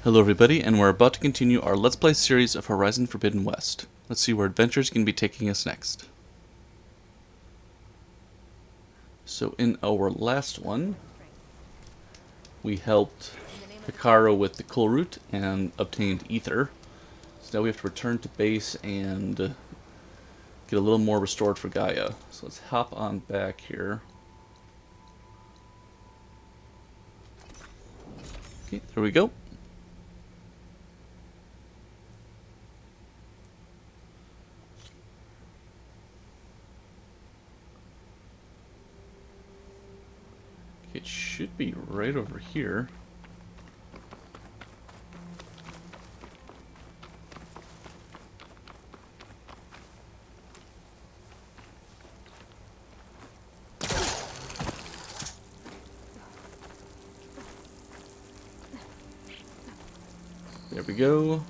Hello everybody, and we're about to continue our Let's Play series of Horizon Forbidden West. Let's see where adventures can be taking us next. So in our last one, we helped Hikaru with the coal route and obtained ether. So now we have to return to base and get a little more restored for Gaia. So let's hop on back here. Okay, there we go. It should be right over here. There we go.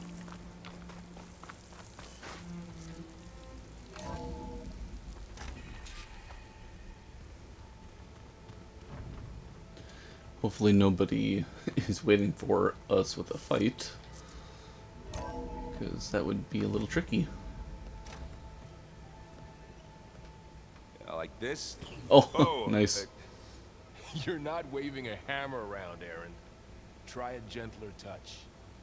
Hopefully nobody is waiting for us with a fight, because that would be a little tricky. Like this? Oh, nice. You're not waving a hammer around, Aaron. Try a gentler touch.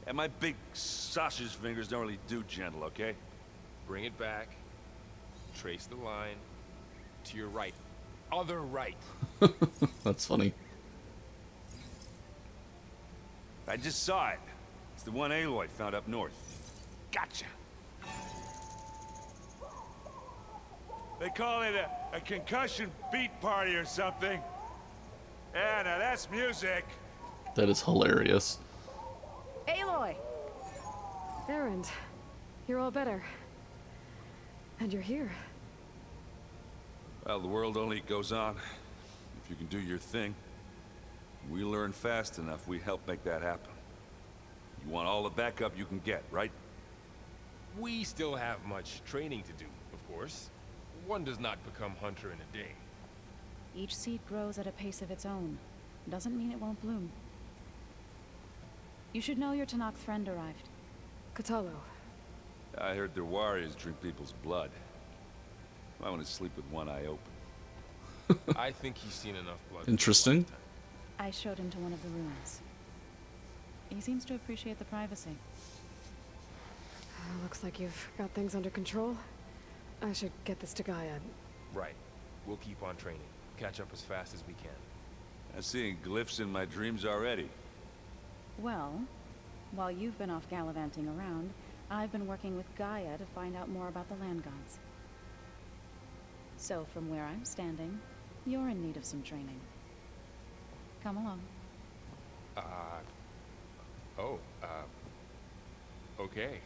And my big sausage fingers don't really do gentle, okay? Bring it back. Trace the line. To your right. Other right. That's funny. I just saw it. It's the one Aloy found up north. Gotcha. They call it a concussion beat party or something. Yeah, now that's music. That is hilarious. Aloy! Aaron, you're all better. And you're here. Well, the world only goes on if you can do your thing. We learn fast enough, we help make that happen. You want all the backup you can get, right? We still have much training to do, of course. One does not become hunter in a day. Each seed grows at a pace of its own. Doesn't mean it won't bloom. You should know your Tanakh friend arrived. Katalo. I heard their warriors drink people's blood. I want to sleep with one eye open. I think he's seen enough blood. Interesting. I showed him to one of the rooms. He seems to appreciate the privacy. Looks like you've got things under control. I should get this to Gaia. Right. We'll keep on training. Catch up as fast as we can. I'm seeing glyphs in my dreams already. Well, while you've been off gallivanting around, I've been working with Gaia to find out more about the land gods. So from where I'm standing, you're in need of some training. Come along. Okay.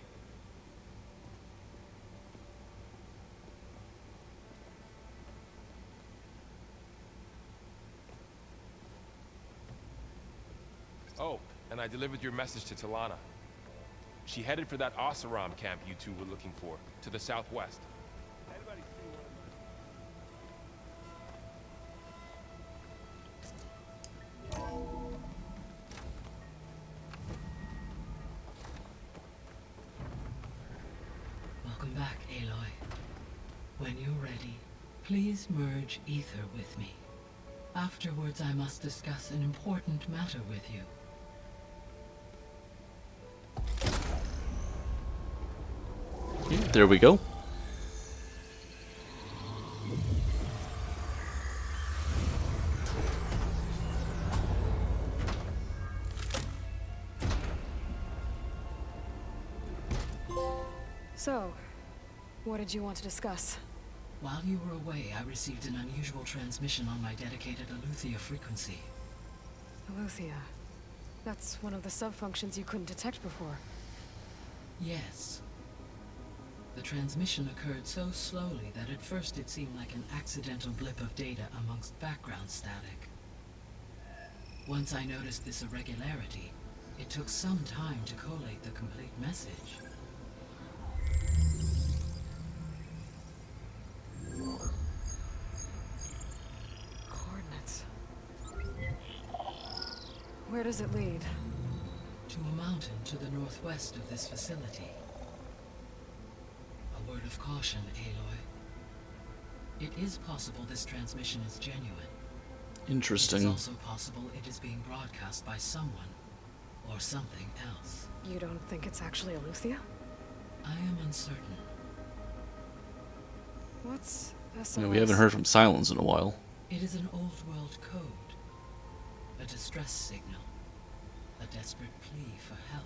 Oh, and I delivered your message to Talana. She headed for that Oseram camp you two were looking for, to the southwest. Welcome back, Aloy. When you're ready, please merge ether with me. Afterwards, I must discuss an important matter with you. Okay, there we go. So, what did you want to discuss? While you were away, I received an unusual transmission on my dedicated Aletheia frequency. Aletheia. That's one of the sub-functions you couldn't detect before. Yes. The transmission occurred so slowly that at first it seemed like an accidental blip of data amongst background static. Once I noticed this irregularity, it took some time to collate the complete message. Coordinates. Where does it lead? To a mountain to the northwest of this facility. A word of caution, Aloy. It is possible this transmission is genuine. Interesting. It is also possible it is being broadcast by someone or something else. You don't think it's actually Aletheia? I am uncertain. What's SOS? We haven't heard from Silence in a while. It is an old world code. A distress signal. A desperate plea for help.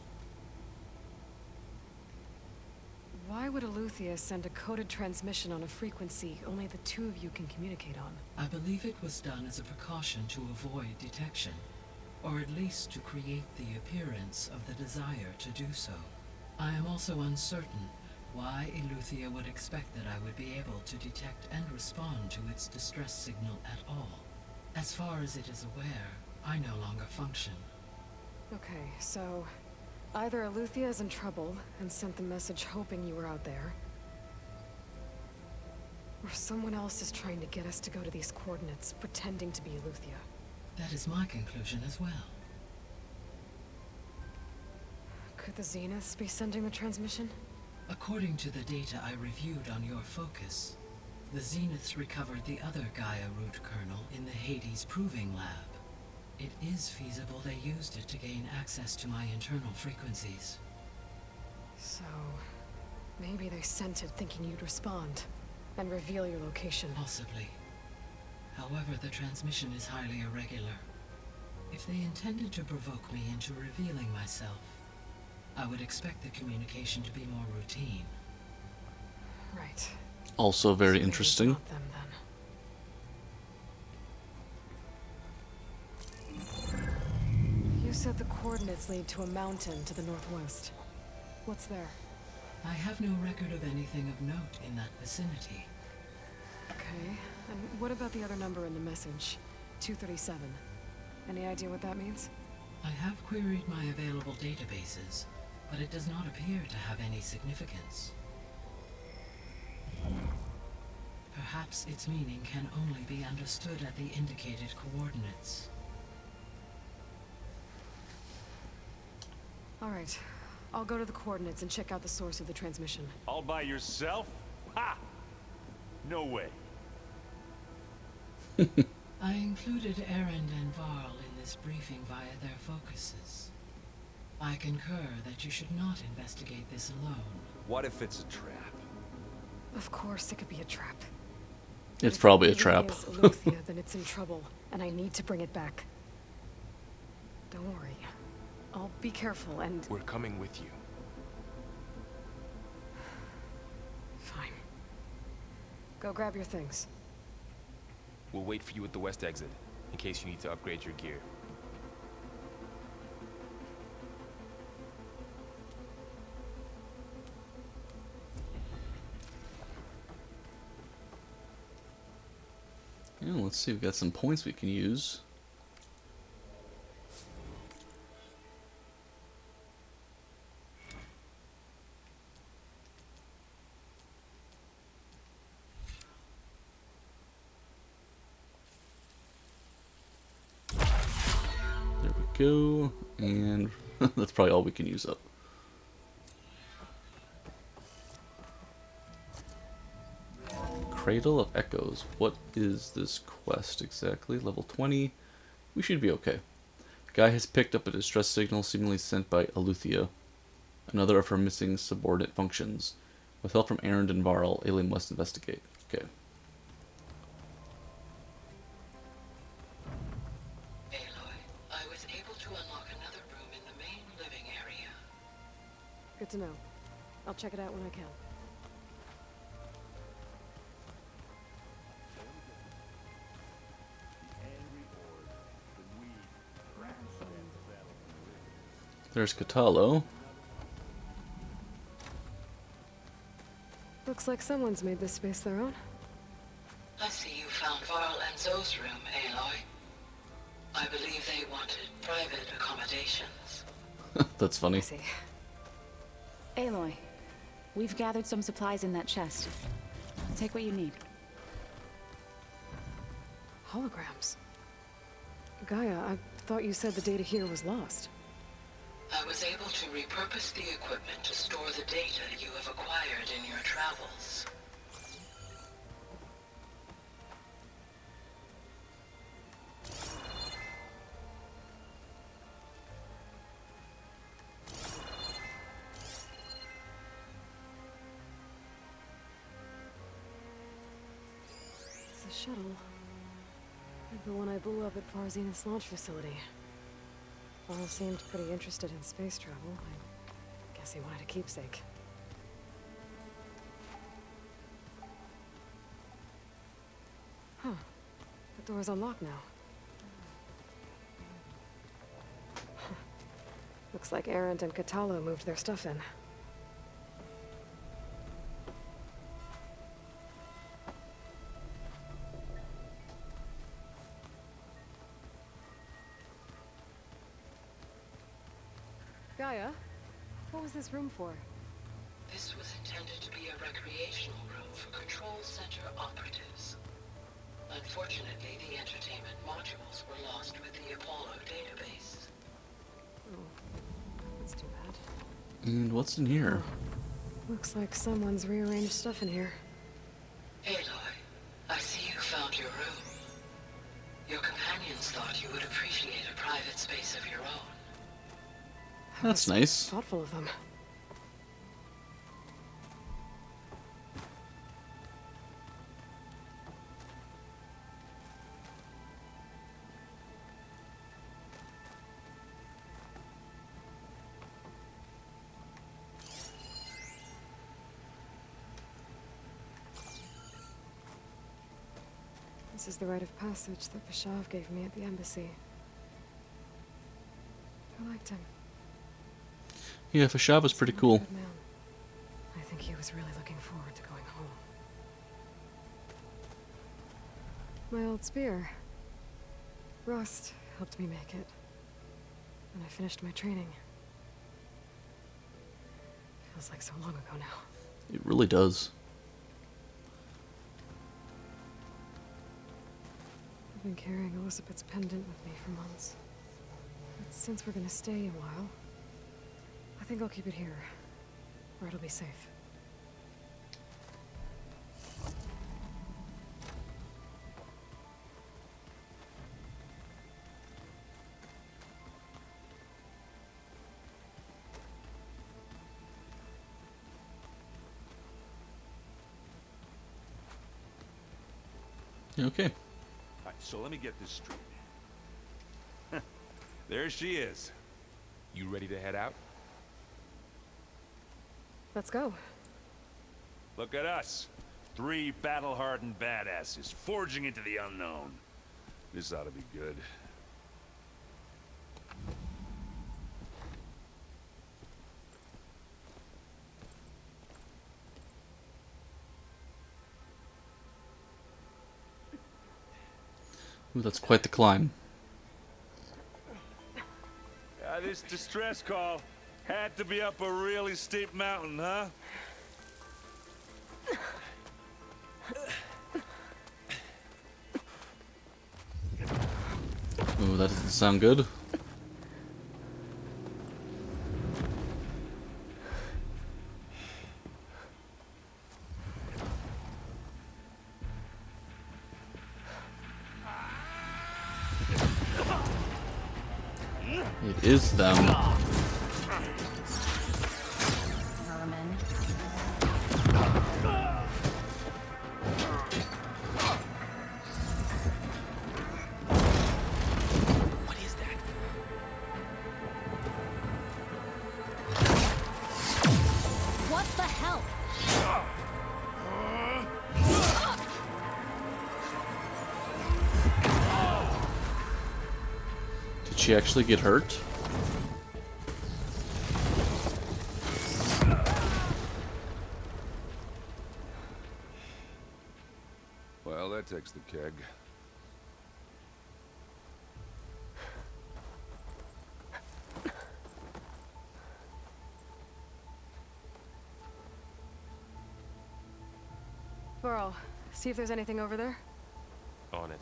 Why would Aletheia send a coded transmission on a frequency only the two of you can communicate on? I believe it was done as a precaution to avoid detection, or at least to create the appearance of the desire to do so. I am also uncertain why Aletheia would expect that I would be able to detect and respond to its distress signal at all. As far as it is aware, I no longer function. Okay, so either Aletheia is in trouble and sent the message hoping you were out there, or someone else is trying to get us to go to these coordinates, pretending to be Aletheia. That is my conclusion as well. Could the Zeniths be sending the transmission? According to the data I reviewed on your focus, the Zeniths recovered the other Gaia root kernel in the Hades Proving Lab. It is feasible they used it to gain access to my internal frequencies. So, maybe they sent it thinking you'd respond and reveal your location. Possibly. However, the transmission is highly irregular. If they intended to provoke me into revealing myself, I would expect the communication to be more routine. Right. Also very So maybe it's interesting. not them, then. You said the coordinates lead to a mountain to the northwest. What's there? I have no record of anything of note in that vicinity. Okay. And what about the other number in the message? 237. Any idea what that means? I have queried my available databases, but it does not appear to have any significance. Perhaps its meaning can only be understood at the indicated coordinates. All right. I'll go to the coordinates and check out the source of the transmission. All by yourself? Ha! No way. I included Erend and Varl in this briefing via their focuses. I concur that you should not investigate this alone. What if it's a trap? Of course it could be a trap. It's If probably a it trap. really is Aletheia, then it's in trouble, and I need to bring it back. Don't worry. I'll be careful and... We're coming with you. Fine. Go grab your things. We'll wait for you at the west exit, in case you need to upgrade your gear. Yeah, let's see, we've got some points we can use. There we go, and that's probably all we can use up. Cradle of Echoes. What is this quest exactly? Level 20. We should be okay. Guy has picked up a distress signal seemingly sent by Aletheia, another of her missing subordinate functions. With help from Erend and Varl, Aloy must investigate. Okay. Aloy, I was able to unlock another room in the main living area. Good to know. I'll check it out when I can. There's Katalo. Looks like someone's made this space their own. I see you found Varl and Zoe's room, Aloy. I believe they wanted private accommodations. That's funny. I see. Aloy, we've gathered some supplies in that chest. Take what you need. Holograms. Gaia, I thought you said the data here was lost. I was able to repurpose the equipment to store the data you have acquired in your travels. It's a shuttle. Like the one I blew up at Far Zenith's launch facility. All seemed pretty interested in space travel. I guess he wanted a keepsake. Huh. The door's unlocked now. Huh. Looks like Erend and Katalo moved their stuff in. Gaia, what was this room for? This was intended to be a recreational room for Control Center operatives. Unfortunately, the entertainment modules were lost with the Apollo database. Oh, that's too bad. And what's in here? Looks like someone's rearranged stuff in here. Aloy, I see you found your room. Your companions thought you would appreciate a private space of your own. That's nice. Thoughtful of them. This is the rite of passage that Bashav gave me at the embassy. I liked him. Yeah, Fashav was pretty cool. Good man. I think he was really looking forward to going home. My old spear. Rust helped me make it. And I finished my training. Feels like so long ago now. It really does. I've been carrying Elizabeth's pendant with me for months. But since we're gonna stay a while, I think I'll keep it here, where it'll be safe. Okay. Alright, so let me get this straight. There she is. You ready to head out? Let's go. Look at us. 3 battle-hardened badasses forging into the unknown. This ought to be good. Ooh, that's quite the climb. This distress call had to be up a really steep mountain, huh? Ooh, that doesn't sound good. It is them. Vermin. What is that? What the hell? Did she actually get hurt? Well, that takes the keg. Burrow, see if there's anything over there. On it.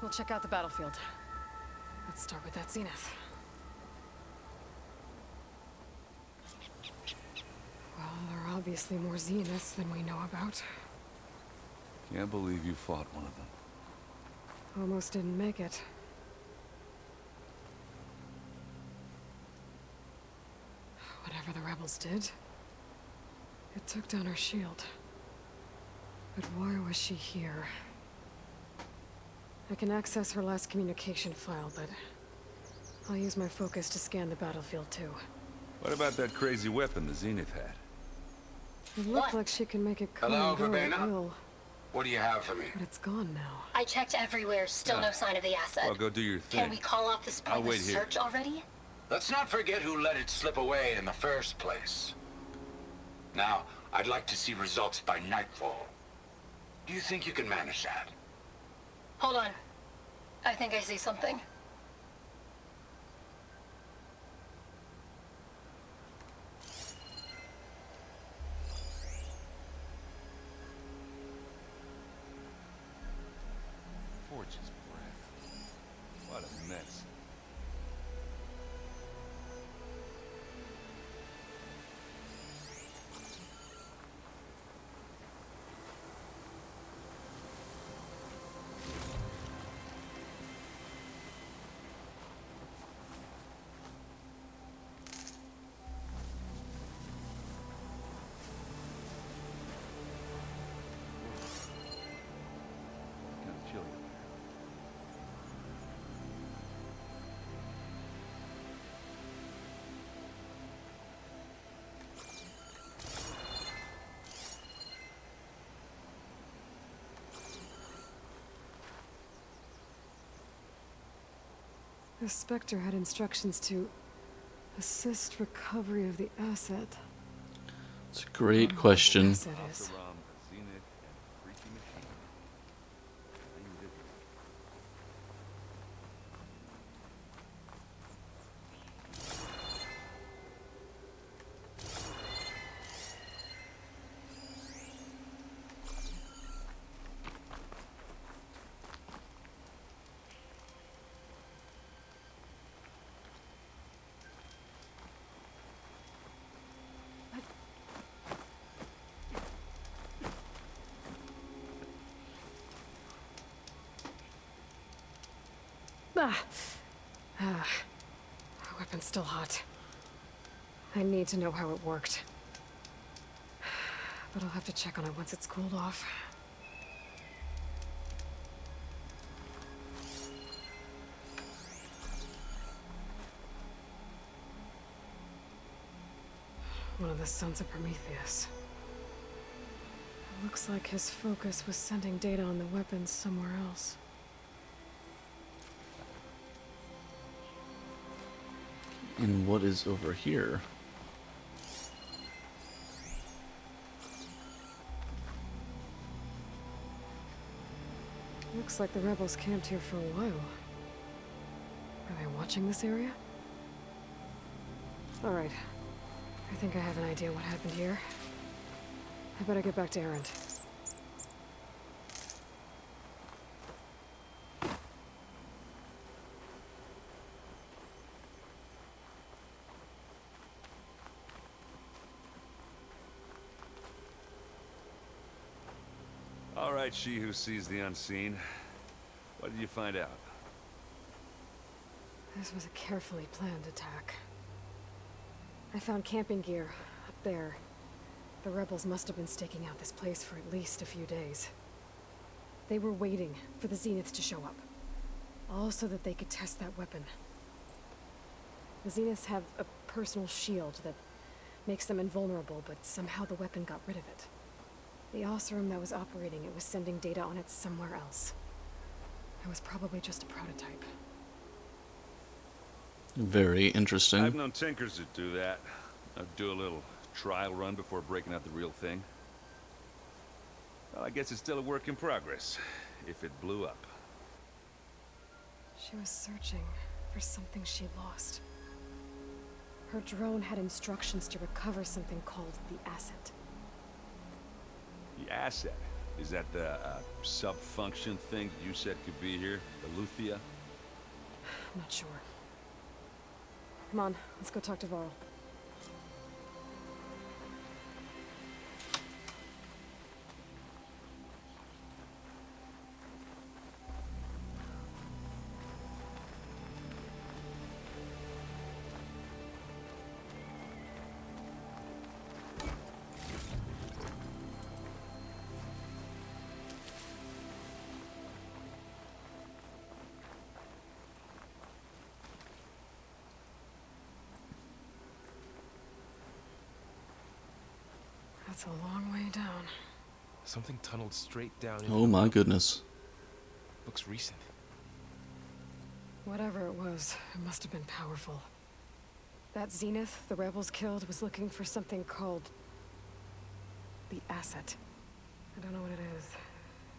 We'll check out the battlefield. Let's start with that zenith. Well, there are obviously more Zeniths than we know about. Can't believe you fought one of them. Almost didn't make it. Whatever the rebels did, it took down her shield. But why was she here? I can access her last communication file, but I'll use my focus to scan the battlefield too. What about that crazy weapon the Zenith had? It looked like she can make it come Hello, and go at Verbena? will, What do you have for me? but it's gone now. I checked everywhere, still no sign of the asset. Well, go do your thing. Can we call off this I'll pointless wait here. search already? Let's not forget who let it slip away in the first place. Now, I'd like to see results by nightfall. Do you think you can manage that? Hold on. I think I see something. Forge's breath. What a mess. Kind of chilly. The Spectre had instructions to assist recovery of the asset. It's a great question. Yes, it is. Asram, Zenith, and freaky machine. Named it. Ah. The weapon's still hot. I need to know how it worked. But I'll have to check on it once it's cooled off. One of the sons of Prometheus. It looks like his focus was sending data on the weapons somewhere else. And what is over here? Looks like the rebels camped here for a while. Are they watching this area? Alright. I think I have an idea what happened here. I better get back to Erend. All right, she who sees the unseen. What did you find out? This was a carefully planned attack. I found camping gear up there. The rebels must have been staking out this place for at least a few days. They were waiting for the Zeniths to show up. All so that they could test that weapon. The Zeniths have a personal shield that makes them invulnerable, but somehow the weapon got rid of it. The astonishing that was operating it was sending data on it somewhere else. It was probably just a prototype. Very interesting. I've known tinkers that do that. I'd do a little trial run before breaking out the real thing. Well, I guess it's still a work in progress, if it blew up. She was searching for something she lost. Her drone had instructions to recover something called the asset. The asset? Is that the sub-function thing that you said could be here? The Luthia? I'm not sure. Come on, let's go talk to Varl. It's a long way down. Something tunneled straight down into Oh the my road. goodness. Looks recent. Whatever it was, it must have been powerful. That zenith the rebels killed was looking for something called the asset. I don't know what it is,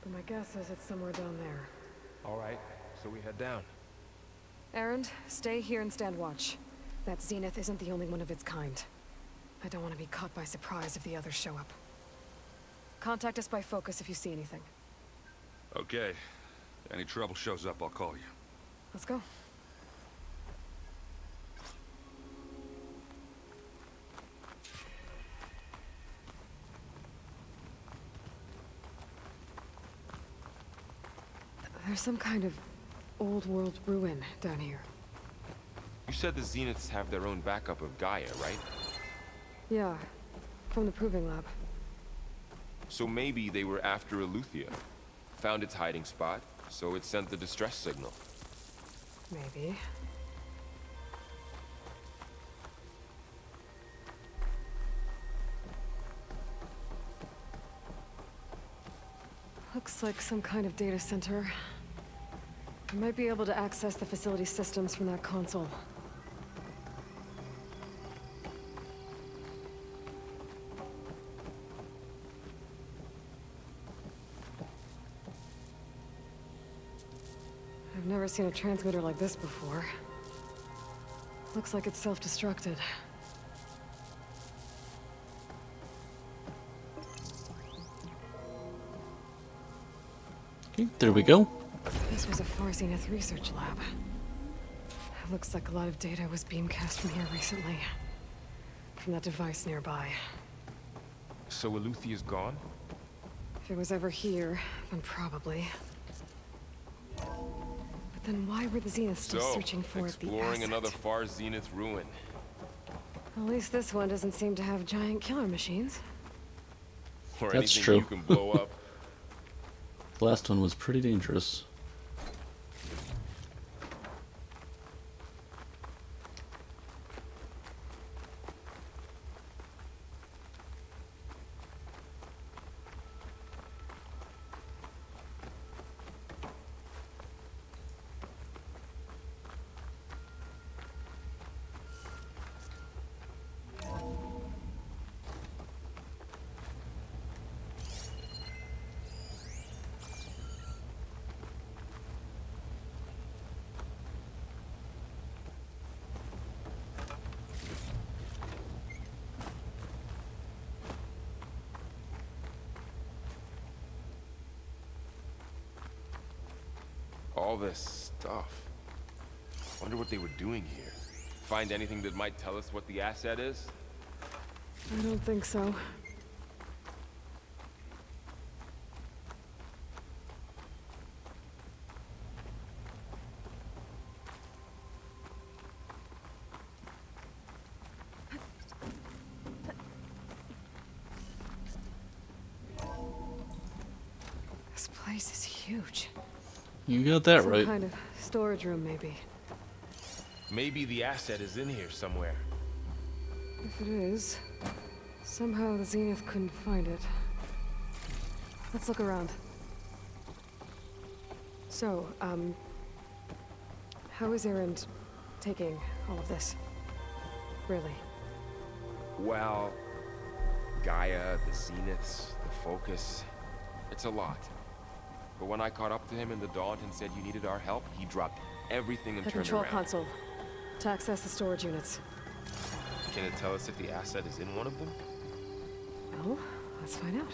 but my guess is it's somewhere down there. All right, so we head down. Erend, stay here and stand watch. That zenith isn't the only one of its kind. I don't want to be caught by surprise if the others show up. Contact us by focus if you see anything. Okay. Any trouble shows up, I'll call you. Let's go. There's some kind of old world ruin down here. You said the Zeniths have their own backup of Gaia, right? Yeah, from the proving lab. So maybe they were after Eleuthia. Found its hiding spot, so it sent the distress signal. Maybe. Looks like some kind of data center. I might be able to access the facility systems from that console. I've never seen a transmitter like this before. Looks like it's self-destructed. Okay, there we go. This was a Far Zenith research lab. Looks like a lot of data was beamcast from here recently. From that device nearby. So Eleuthea's gone? If it was ever here, then probably. But then why were the Zeniths still searching for the exploring asset? another Far Zenith ruin. At least this one doesn't seem to have giant killer machines. Or That's anything true. you can blow up. The last one was pretty dangerous. All this stuff. Wonder what they were doing here. Find anything that might tell us what the asset is? I don't think so. This place is huge. You got that Some right. kind of storage room, maybe. Maybe the asset is in here somewhere. If it is, somehow the Zenith couldn't find it. Let's look around. So, how is Erend taking all of this? Really? Well, Gaia, the Zeniths, the Focus. It's a lot. But when I caught up to him in the Daunt and said you needed our help, he dropped everything and The turned control around. console. To access the storage units. Can it tell us if the asset is in one of them? Well, let's find out.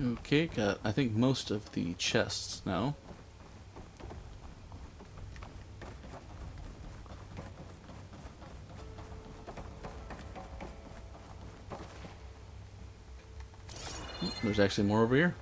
Okay, got I think most of the chests now. There's actually more over here.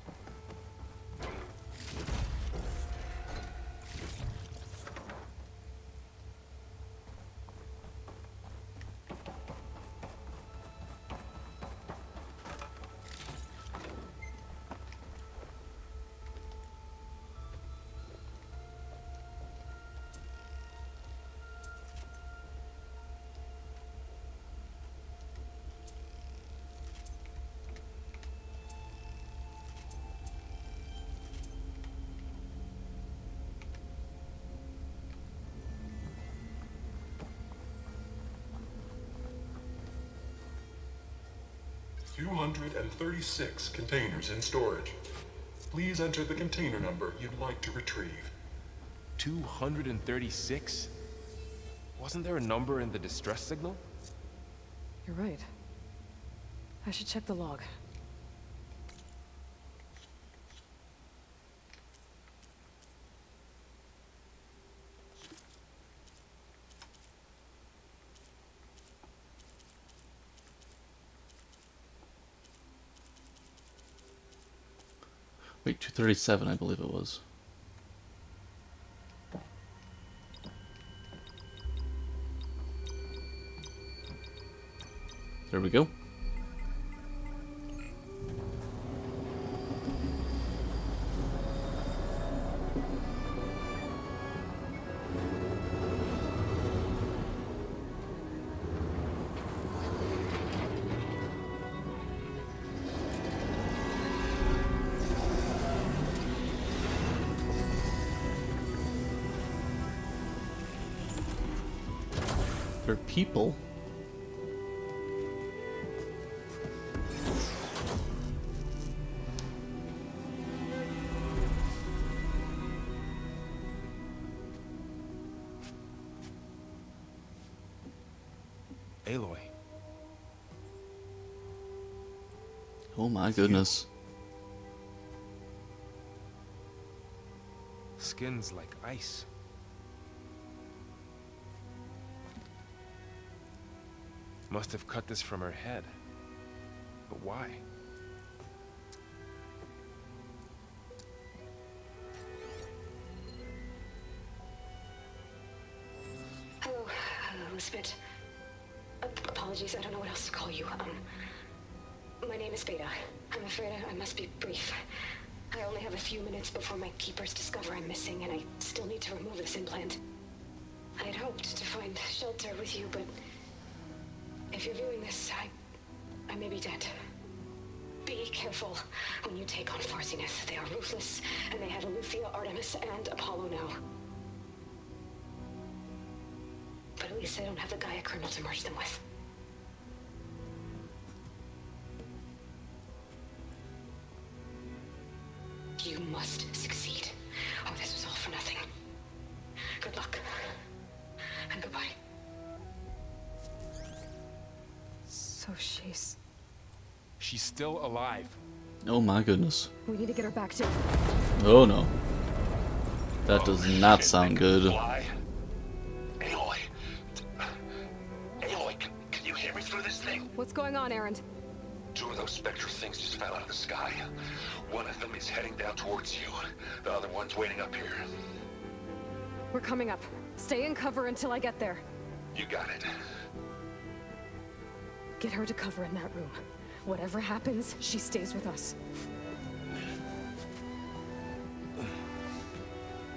$236 containers in storage. Please enter the container number you'd like to retrieve. 236? Wasn't there a number in the distress signal? You're right. I should check the log. Wait, 237, I believe it was. There we go. They're people. Aloy. Oh my goodness. Skin's like ice. Must have cut this from her head. But why? Hello, Spit. Apologies, I don't know what else to call you. My name is Beta. I'm afraid I must be brief. I only have a few minutes before my keepers discover I'm missing, and I still need to remove this implant. I had hoped to find shelter with you, but if you're viewing this, I may be dead. Be careful when you take on Farsiness. They are ruthless, and they have Aletheia, Artemis, and Apollo now. But at least they don't have the Gaia kernel to merge them with. You must succeed, or this was all for nothing. Good luck, and goodbye. So she's... She's still alive. Oh my goodness. We need to get her back to... Oh no. That does not sound good. Aloy? Aloy, can you hear me through this thing? What's going on, Erend? Two of those spectral things just fell out of the sky. One of them is heading down towards you. The other one's waiting up here. We're coming up. Stay in cover until I get there. You got it. Get her to cover in that room. Whatever happens, she stays with us.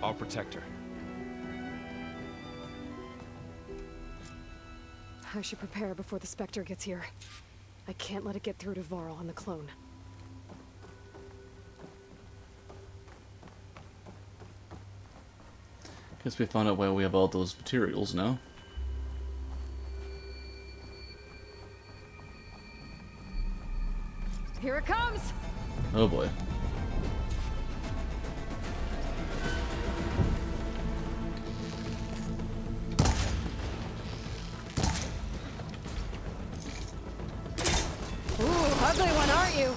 I'll protect her. I should prepare before the Spectre gets here. I can't let it get through to Varl and the clone. Guess we found out why we have all those materials now. Here it comes! Oh boy. Ooh, ugly one, aren't you?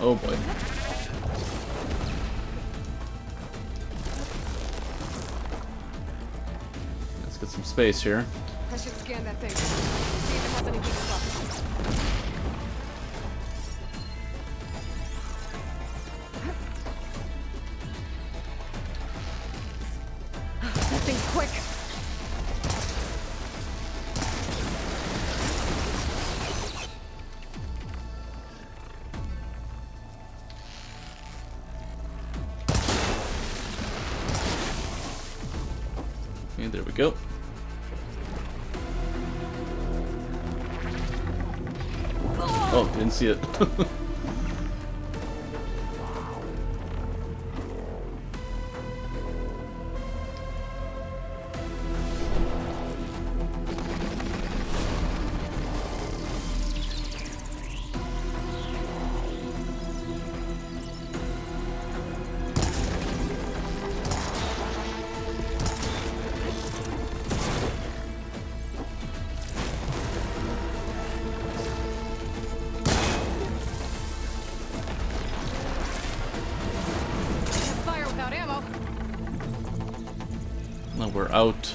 Oh boy. Let's get space here. I should scan that thing. See if it has anything left. That thing's quick. Okay, there we go. Oh, didn't see it. Fire without ammo. Now we're out.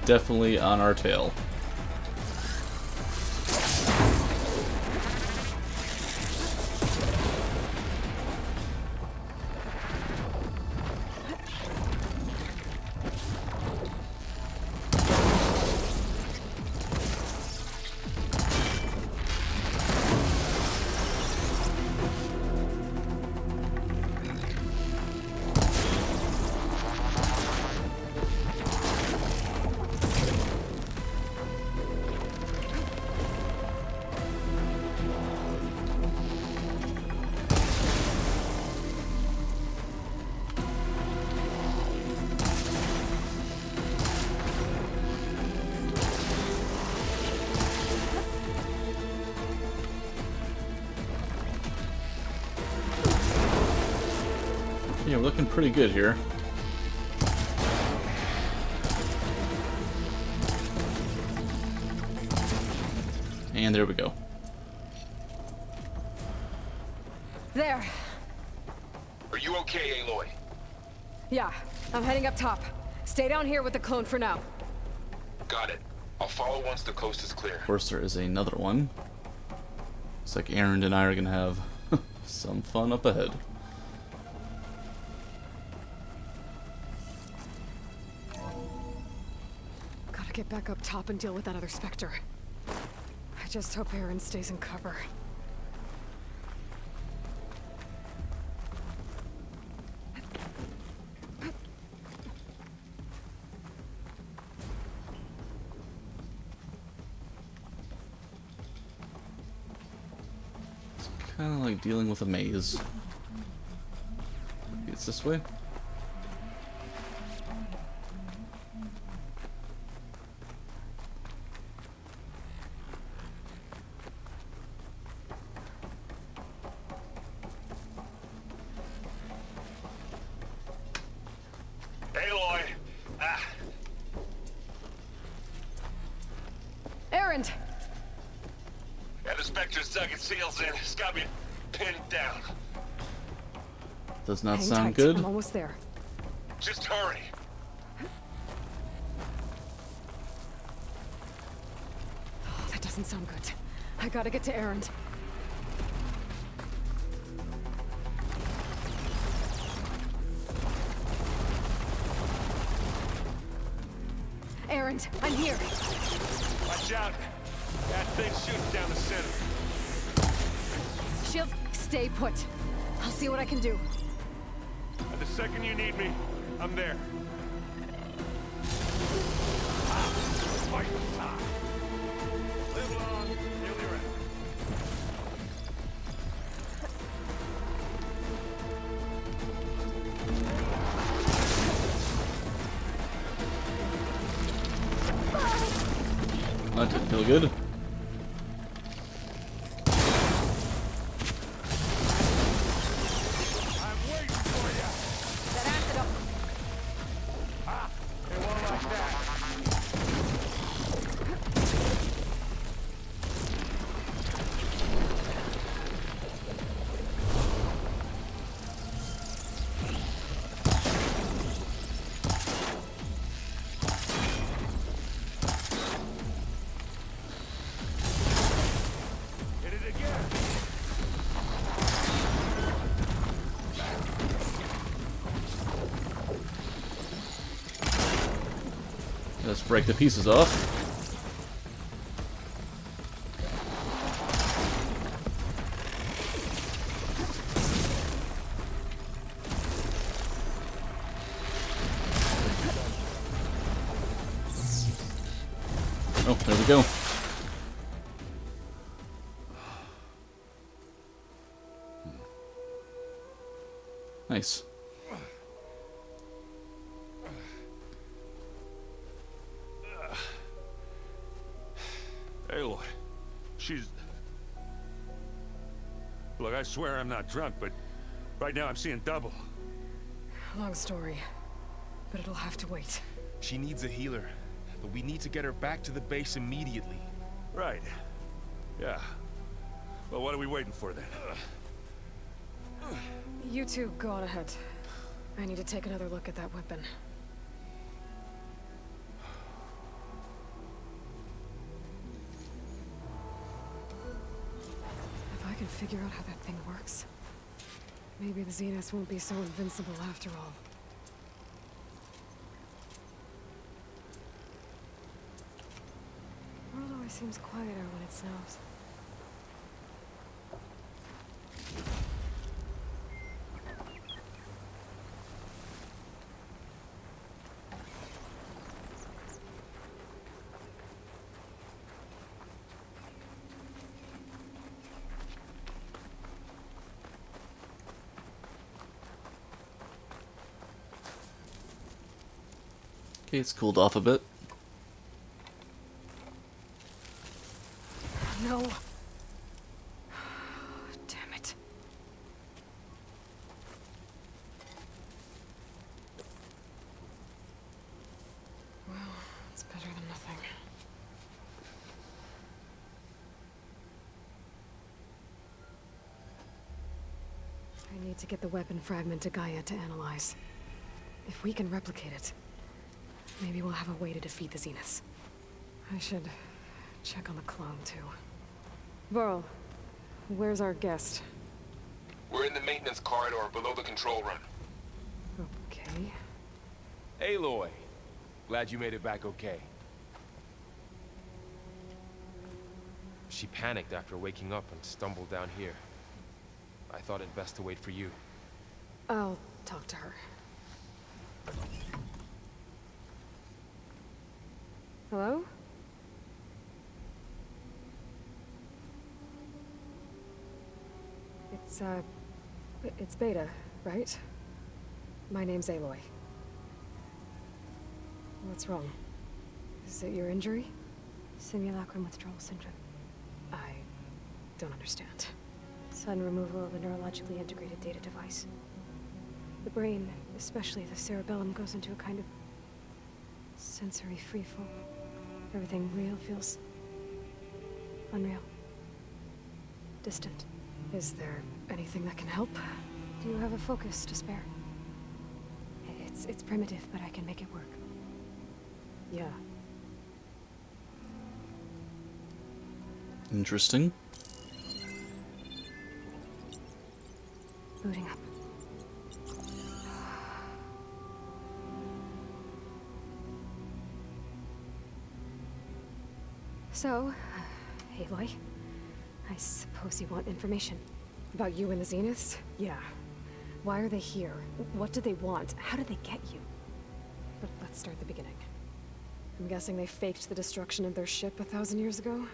Definitely on our tail. Yeah, we're looking pretty good here. And there we go. There. Are you okay, Aloy? Yeah, I'm heading up top. Stay down here with the clone for now. Got it. I'll follow once the coast is clear. Of course, there is another one. Looks like Aaron and I are gonna have some fun up ahead. Gotta get back up top and deal with that other Spectre. I just hope Aaron stays in cover. Kind of like dealing with a maze. Maybe it's this way? Aloy! Aaron! Yeah, the Spectre's dug its heels in. It's got me pinned down. Does not Hang sound tight. good. I'm almost there. Just hurry. Oh, that doesn't sound good. I gotta get to Aaron. sprint. I'm here. Watch out! That thing's shooting down the center. Shield, stay put. I'll see what I can do. And the second you need me, I'm there. Fight the time. Live long, you'll be ready. That didn't feel good. I'm waiting for you. That acid up. Ah, it won't like that. Hit it again. Let's break the pieces off. Oh, there we go. Nice. Aloy, she's... Look, I swear I'm not drunk, but right now I'm seeing double. Long story, but it'll have to wait. She needs a healer, but we need to get her back to the base immediately. Right. Yeah. Well, what are we waiting for then? You two go on ahead. I need to take another look at that weapon. If I can figure out how that thing works, maybe the Zeniths won't be so invincible after all. World always seems quieter when it snows. Okay, it's cooled off a bit. No. Damn it. Well, it's better than nothing. I need to get the weapon fragment to Gaia to analyze. If we can replicate it, maybe we'll have a way to defeat the Zeniths. I should check on the clone, too. Varl, where's our guest? We're in the maintenance corridor below the control room. Okay. Aloy, glad you made it back okay. She panicked after waking up and stumbled down here. I thought it best to wait for you. I'll talk to her. Hello? It's Beta, right? My name's Aloy. What's wrong? Is it your injury? Simulacrum withdrawal syndrome. I don't understand. Sudden removal of a neurologically integrated data device. The brain, especially the cerebellum, goes into a kind of sensory freefall. Everything real feels unreal. Distant. Is there anything that can help? Do you have a focus to spare? It's primitive, but I can make it work. Yeah. Interesting. Booting up. So, Aloy, I suppose you want information. About you and the Zeniths? Yeah. Why are they here? What do they want? How did they get you? But let's start at the beginning. I'm guessing they faked the destruction of their ship 1,000 years ago?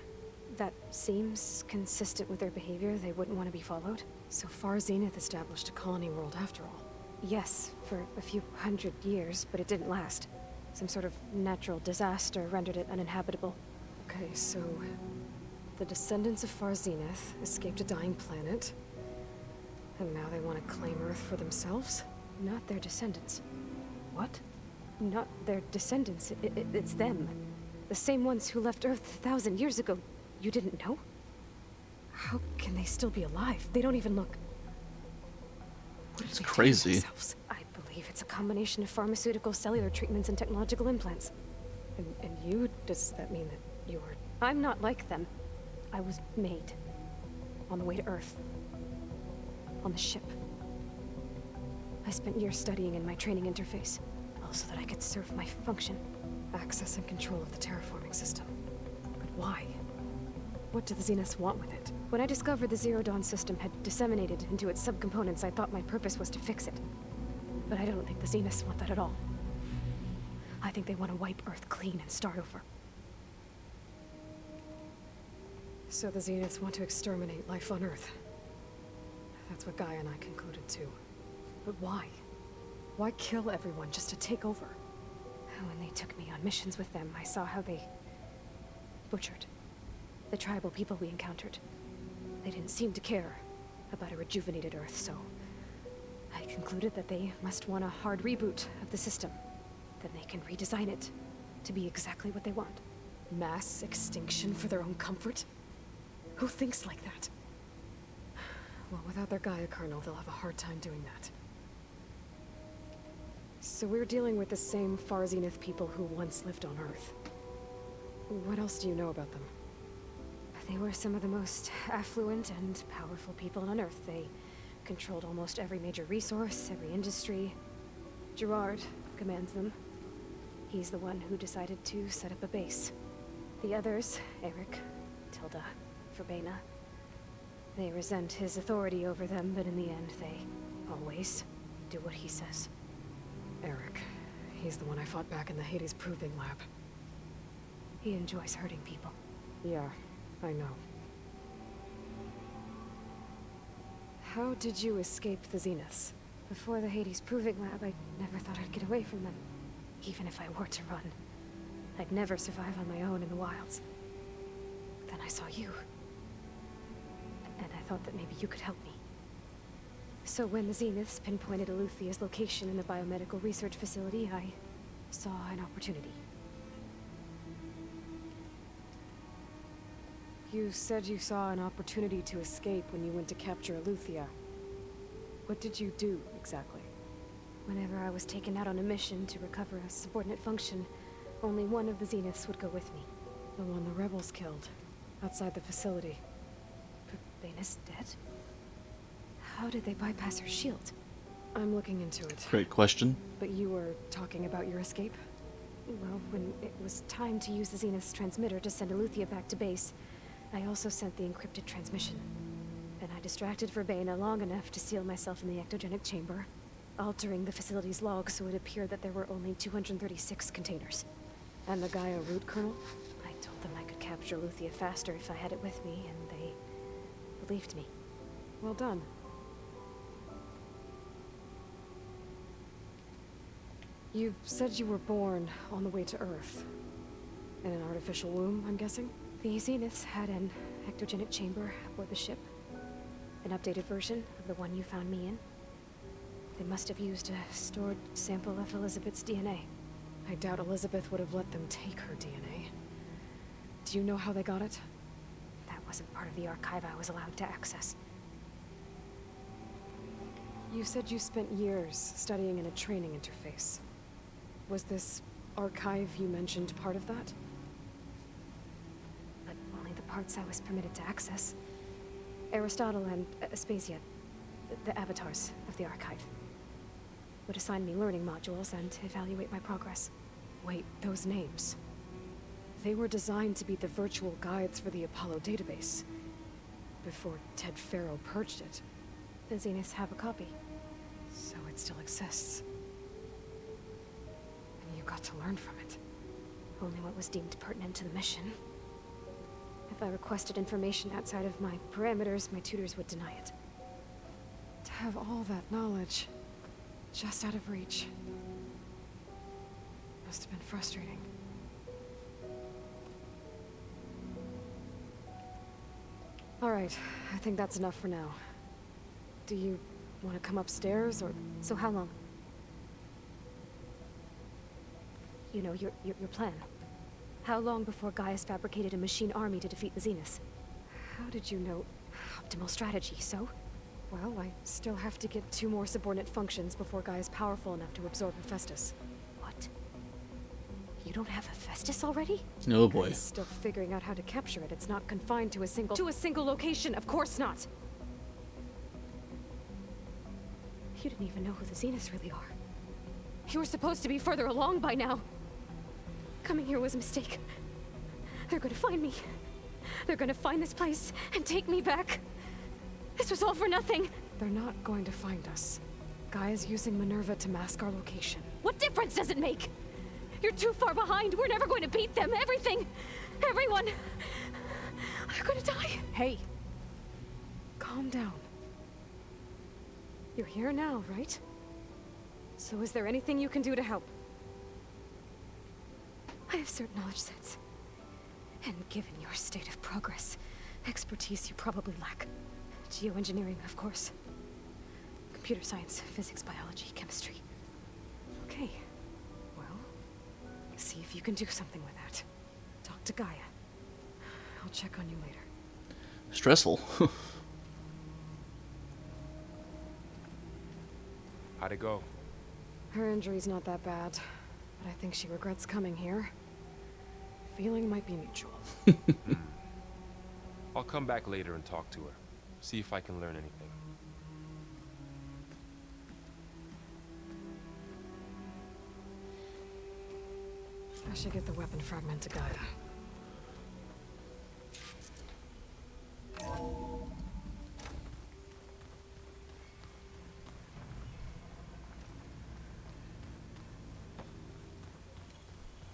That seems consistent with their behavior. They wouldn't want to be followed. So far, Zenith established a colony world after all. Yes, for a few hundred years, but it didn't last. Some sort of natural disaster rendered it uninhabitable. Okay, so the descendants of Far Zenith escaped a dying planet, and now they want to claim Earth for themselves? Not their descendants. What? Not their descendants. It's them. The same ones who left Earth 1,000 years ago. You didn't know? How can they still be alive? They don't even look... It's crazy. I believe it's a combination of pharmaceutical, cellular treatments, and technological implants. And you? Does that mean that you're... I'm not like them. I was made. On the way to Earth. On the ship. I spent years studying in my training interface, all so that I could serve my function. Access and control of the terraforming system. But why? What do the Zeniths want with it? When I discovered the Zero Dawn system had disseminated into its subcomponents, I thought my purpose was to fix it. But I don't think the Zeniths want that at all. I think they want to wipe Earth clean and start over. So the Zeniths want to exterminate life on Earth. That's what Gaia and I concluded too. But why? Why kill everyone just to take over? When they took me on missions with them, I saw how they butchered the tribal people we encountered. They didn't seem to care about a rejuvenated Earth, so I concluded that they must want a hard reboot of the system. Then they can redesign it to be exactly what they want. Mass extinction for their own comfort? Who thinks like that? Well, without their Gaia kernel, they'll have a hard time doing that. So we're dealing with the same Far Zenith people who once lived on Earth. What else do you know about them? They were some of the most affluent and powerful people on Earth. They controlled almost every major resource, every industry. Gerard commands them. He's the one who decided to set up a base. The others, Eric, Tilda, Verbena, they resent his authority over them, but in the end, they always do what he says. Eric. He's the one I fought back in the Hades Proving Lab. He enjoys hurting people. Yeah, I know. How did you escape the Zeniths? Before the Hades Proving Lab, I never thought I'd get away from them. Even if I were to run, I'd never survive on my own in the wilds. But then I saw you. And I thought that maybe you could help me. So when the Zeniths pinpointed Aluthia's location in the biomedical research facility, I saw an opportunity. You said you saw an opportunity to escape when you went to capture Aluthia. What did you do, exactly? Whenever I was taken out on a mission to recover a subordinate function, only one of the Zeniths would go with me. The one the rebels killed, outside the facility. Verbena's dead? How did they bypass her shield? I'm looking into it. Great question. But you were talking about your escape? Well, when it was time to use the Zenith's transmitter to send Aluthia back to base, I also sent the encrypted transmission. And I distracted Verbena long enough to seal myself in the ectogenic chamber, altering the facility's log so it appeared that there were only 236 containers. And the Gaia root kernel? I told them I could capture Aluthia faster if I had it with me, and they believed me. Well done. You said you were born on the way to Earth. In an artificial womb, I'm guessing? The Zeniths had an ectogenic chamber aboard the ship. An updated version of the one you found me in. They must have used a stored sample of Elizabeth's DNA. I doubt Elizabeth would have let them take her DNA. Do you know how they got it? That wasn't part of the archive I was allowed to access. You said you spent years studying in a training interface. Was this archive you mentioned part of that? But only the parts I was permitted to access. Aristotle and Aspasia, the avatars of the archive, would assign me learning modules and evaluate my progress. Wait, those names. They were designed to be the virtual guides for the Apollo database. Before Ted Faro purged it. The Zeniths have a copy, so it still exists. And you got to learn from it. Only what was deemed pertinent to the mission. If I requested information outside of my parameters, my tutors would deny it. To have all that knowledge, just out of reach. Must have been frustrating. All right, I think that's enough for now. Do you want to come upstairs, or... So how long? You know, your plan. How long before Gaius fabricated a machine army to defeat the Zeniths? How did you know? Optimal strategy, so? Well, I still have to get 2 more subordinate functions before Gaia's powerful enough to absorb Hephaestus. What? You don't have Hephaestus already? Oh boy. Gaia's still figuring out how to capture it. It's not confined to a single location. Of course not. You didn't even know who the Zeniths really are. You were supposed to be further along by now. Coming here was a mistake. They're gonna find me. They're gonna find this place and take me back. This was all for nothing. They're not going to find us. Gaia's using Minerva to mask our location. What difference does it make? You're too far behind. We're never going to beat them. Everything. Everyone. They're gonna die. Hey. Calm down. You're here now, right? So is there anything you can do to help? I have certain knowledge sets. And given your state of progress, expertise you probably lack. Geoengineering, of course. Computer science, physics, biology, chemistry. Okay. Well, see if you can do something with that. Talk to Gaia. I'll check on you later. Stressful. How'd it go? Her injury's not that bad, but I think she regrets coming here. Feeling might be mutual. I'll come back later and talk to her. See if I can learn anything. I should get the weapon fragment to Gaia.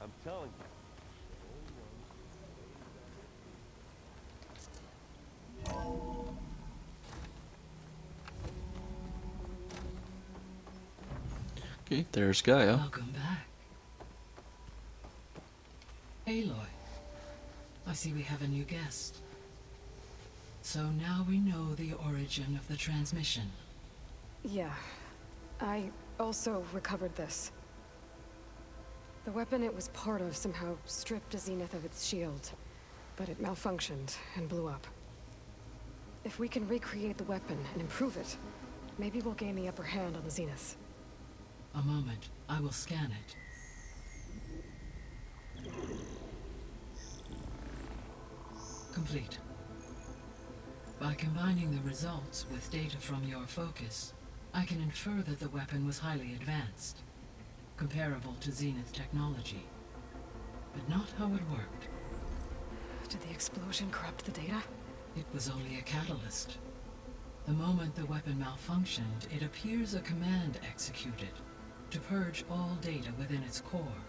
I'm telling you. Okay, there's Gaia. Welcome back. Aloy, I see we have a new guest. So now we know the origin of the transmission. Yeah. I also recovered this. The weapon it was part of somehow stripped a Zenith of its shield, but it malfunctioned and blew up. If we can recreate the weapon and improve it, maybe we'll gain the upper hand on the Zeniths. A moment, I will scan it. Complete. By combining the results with data from your focus, I can infer that the weapon was highly advanced, comparable to Zenith technology, but not how it worked. Did the explosion corrupt the data? It was only a catalyst. The moment the weapon malfunctioned, it appears a command executed to purge all data within its core.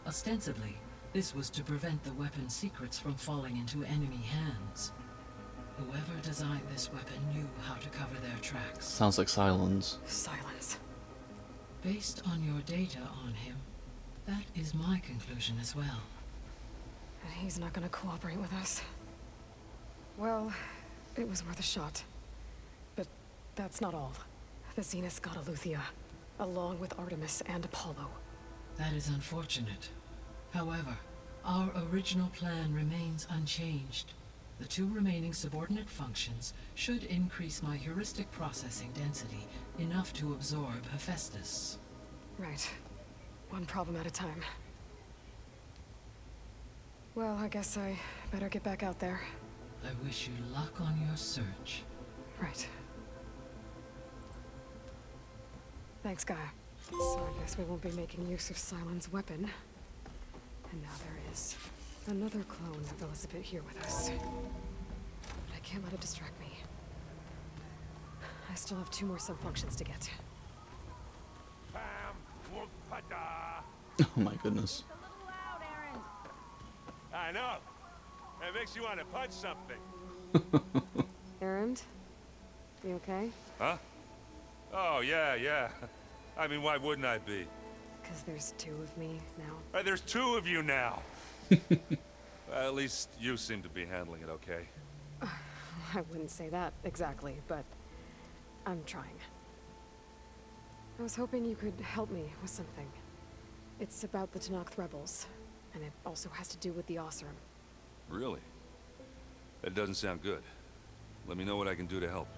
Ostensibly, this was to prevent the weapon's secrets from falling into enemy hands. Whoever designed this weapon knew how to cover their tracks. Sounds like Silence. Silence. Based on your data on him, that is my conclusion as well. And he's not gonna cooperate with us. Well, it was worth a shot. But that's not all. The Zeniths got Aletheia, along with Artemis and Apollo. That is unfortunate. However, our original plan remains unchanged. The 2 remaining subordinate functions should increase my heuristic processing density enough to absorb Hephaestus. Right. One problem at a time. Well, I guess I better get back out there. I wish you luck on your search. Right. Thanks, Gaia. So I guess we won't be making use of Silent's weapon. And now there is Another clone of Elizabeth here with us. But I can't let it distract me. I still have 2 more sub-functions to get. Oh my goodness. It's a little loud, Aaron. I know. It makes you want to punch something. Errand? You okay? Huh? Oh, yeah. I mean, why wouldn't I be? Because there's 2 of me now. There's 2 of you now. Well, at least you seem to be handling it okay. I wouldn't say that exactly, but I'm trying. I was hoping you could help me with something. It's about the Tenakth rebels, and it also has to do with the Oseram. Really? That doesn't sound good. Let me know what I can do to help.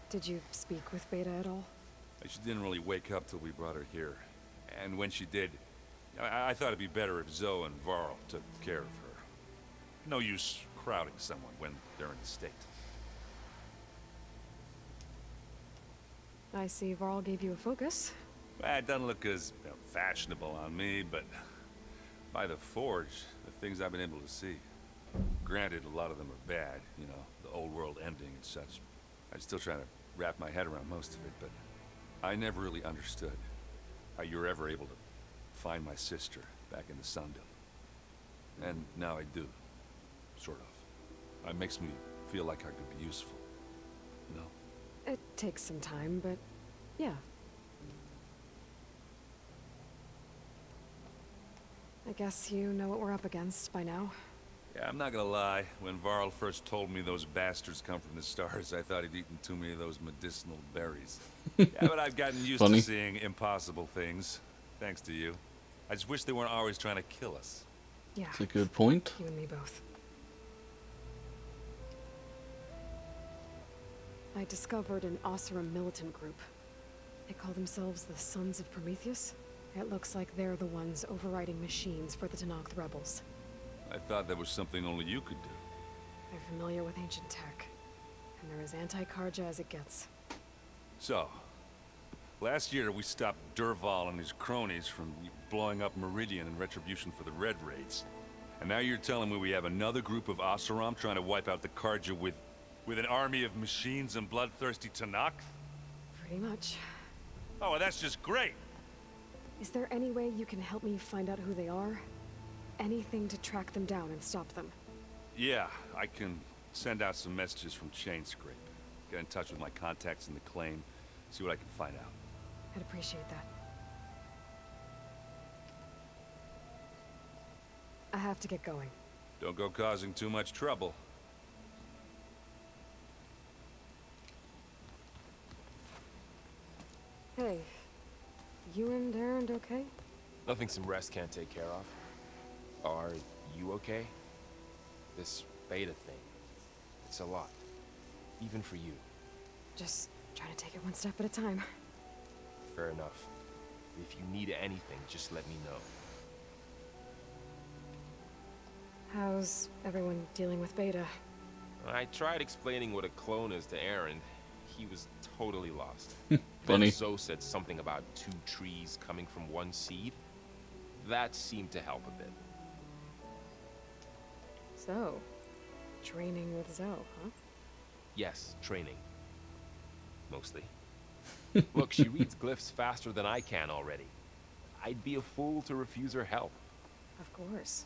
Did you speak with Beta at all? She didn't really wake up till we brought her here. And when she did, I thought it'd be better if Zoe and Varl took care of her. No use crowding someone when they're in the state. I see Varl gave you a focus. It doesn't look as fashionable on me, but by the Forge, the things I've been able to see. Granted, a lot of them are bad, you know, the old world ending and such. I'm still trying to wrap my head around most of it, but I never really understood how you were ever able to find my sister back in the Sundom. And now I do, sort of. It makes me feel like I could be useful, you know? It takes some time, but yeah. I guess you know what we're up against by now. Yeah, I'm not gonna lie. When Varl first told me those bastards come from the stars, I thought he'd eaten too many of those medicinal berries. Yeah, but I've gotten used to seeing impossible things, thanks to you. I just wish they weren't always trying to kill us. Yeah. That's a good point. You and me both. I discovered an Oseram militant group. They call themselves the Sons of Prometheus. It looks like they're the ones overriding machines for the Tenakth rebels. I thought that was something only you could do. They're familiar with ancient tech, and they're as anti-Karja as it gets. So, last year we stopped Durval and his cronies from blowing up Meridian in retribution for the Red Raids. And now you're telling me we have another group of Oseram trying to wipe out the Karja with an army of machines and bloodthirsty Tenakth? Pretty much. Oh, well, that's just great! Is there any way you can help me find out who they are? Anything to track them down and stop them? Yeah, I can send out some messages from Chainscrape. Get in touch with my contacts in the claim, see what I can find out. I'd appreciate that. I have to get going. Don't go causing too much trouble. Hey, you and Aaron okay? Nothing some rest can't take care of. Are you okay? This beta thing, it's a lot. Even for you. Just trying to take it one step at a time. Fair enough. If you need anything, just let me know. How's everyone dealing with Beta? I tried explaining what a clone is to Aaron. He was totally lost. Funny. Then Zoe said something about 2 trees coming from 1 seed. That seemed to help a bit. So, training with Zoe, huh? Yes, training. Mostly. Look, she reads glyphs faster than I can already. I'd be a fool to refuse her help. Of course.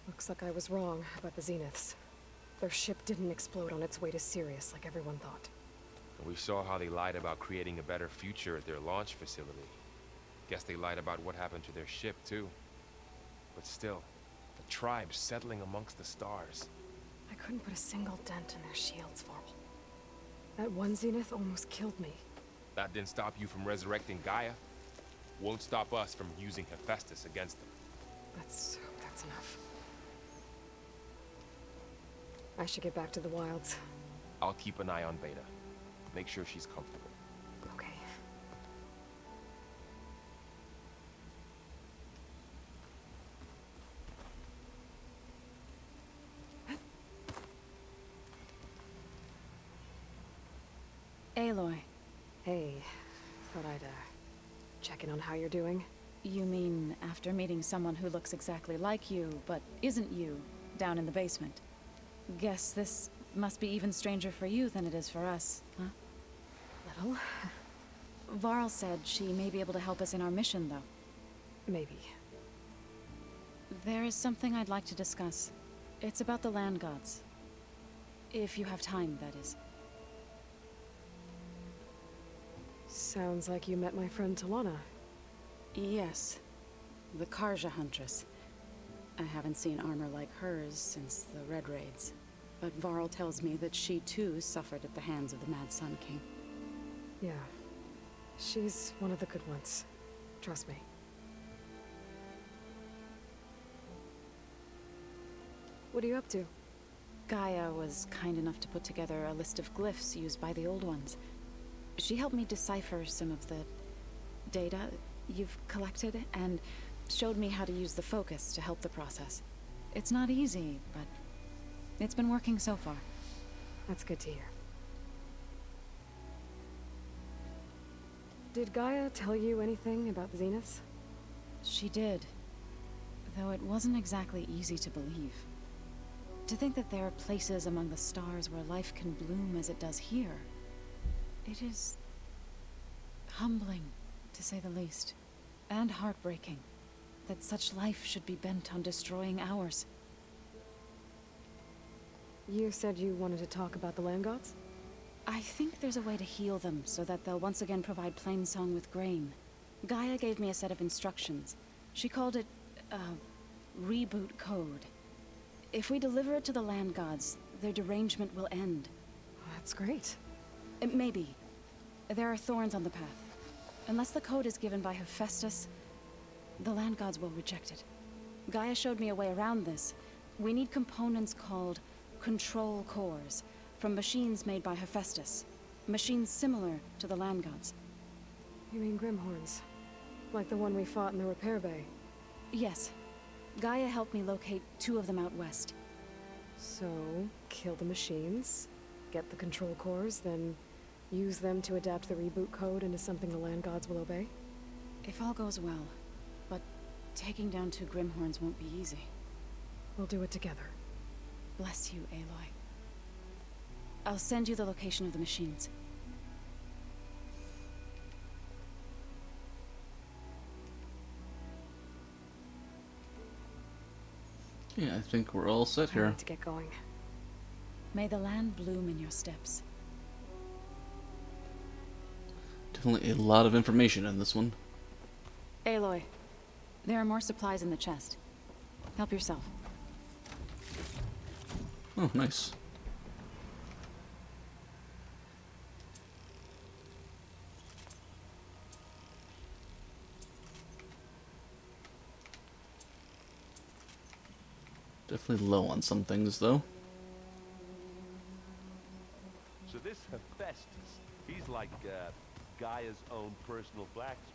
Looks like I was wrong about the Zeniths. Their ship didn't explode on its way to Sirius like everyone thought. We saw how they lied about creating a better future at their launch facility. Guess they lied about what happened to their ship, too. But still, the tribe settling amongst the stars. I couldn't put a single dent in their shields, Varl. That one Zenith almost killed me. That didn't stop you from resurrecting Gaia. Won't stop us from using Hephaestus against them. That's enough. I should get back to the wilds. I'll keep an eye on Beta. Make sure she's comfortable. Okay. Aloy. Hey, thought I'd, check in on how you're doing. You mean after meeting someone who looks exactly like you, but isn't you, down in the basement? Guess this must be even stranger for you than it is for us, huh? Little? Varl said she may be able to help us in our mission, though. Maybe. There is something I'd like to discuss. It's about the land gods. If you have time, that is. Sounds like you met my friend Talana. Yes. The Karja Huntress. I haven't seen armor like hers since the Red Raids. But Varl tells me that she too suffered at the hands of the Mad Sun King. Yeah. She's one of the good ones. Trust me. What are you up to? Gaia was kind enough to put together a list of glyphs used by the Old Ones. She helped me decipher some of the data you've collected, and showed me how to use the focus to help the process. It's not easy, but it's been working so far. That's good to hear. Did Gaia tell you anything about the Zeniths? She did, though it wasn't exactly easy to believe. To think that there are places among the stars where life can bloom as it does here, it is humbling, to say the least, and heartbreaking, that such life should be bent on destroying ours. You said you wanted to talk about the land gods? I think there's a way to heal them so that they'll once again provide Plainsong with grain. Gaia gave me a set of instructions. She called it, reboot code. If we deliver it to the land gods, their derangement will end. That's great. Maybe. There are thorns on the path. Unless the code is given by Hephaestus, the land gods will reject it. Gaia showed me a way around this. We need components called control cores, from machines made by Hephaestus. Machines similar to the land gods. You mean Grimhorns? Like the one we fought in the repair bay? Yes. Gaia helped me locate 2 of them out west. So, kill the machines, get the control cores, then use them to adapt the reboot code into something the land gods will obey? If all goes well, but taking down 2 Grimhorns won't be easy. We'll do it together. Bless you, Aloy. I'll send you the location of the machines. Yeah, I think we're all set I here. need to get going. May the land bloom in your steps. Definitely a lot of information in this one. Aloy, there are more supplies in the chest. Help yourself. Oh, nice. Definitely low on some things, though. So this Hephaestus, he's like Gaia's own personal blacksmith.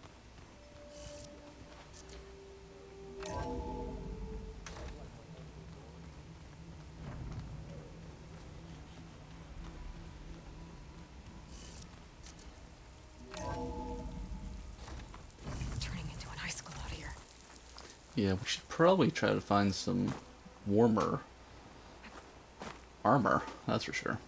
Turning into an icicle out here. Yeah, we should probably try to find some warmer armor, that's for sure.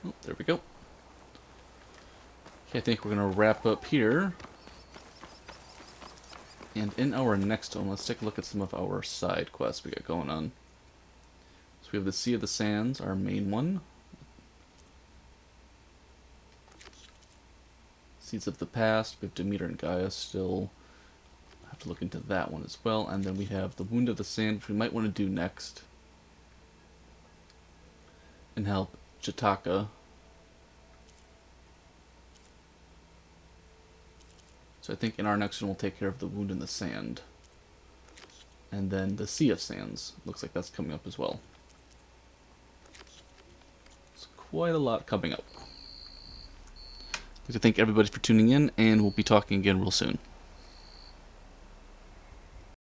Oh, there we go. Okay, I think we're going to wrap up here. And in our next one, let's take a look at some of our side quests we got going on. So we have the Sea of the Sands, our main one. Seeds of the Past, we have Demeter and Gaia still. I have to look into that one as well. And then we have the Wound of the Sand, which we might want to do next. And help Jataka. So I think in our next one we'll take care of the Wound in the Sand. And then the Sea of Sands. Looks like that's coming up as well. It's quite a lot coming up. I'd like to thank everybody for tuning in, and we'll be talking again real soon.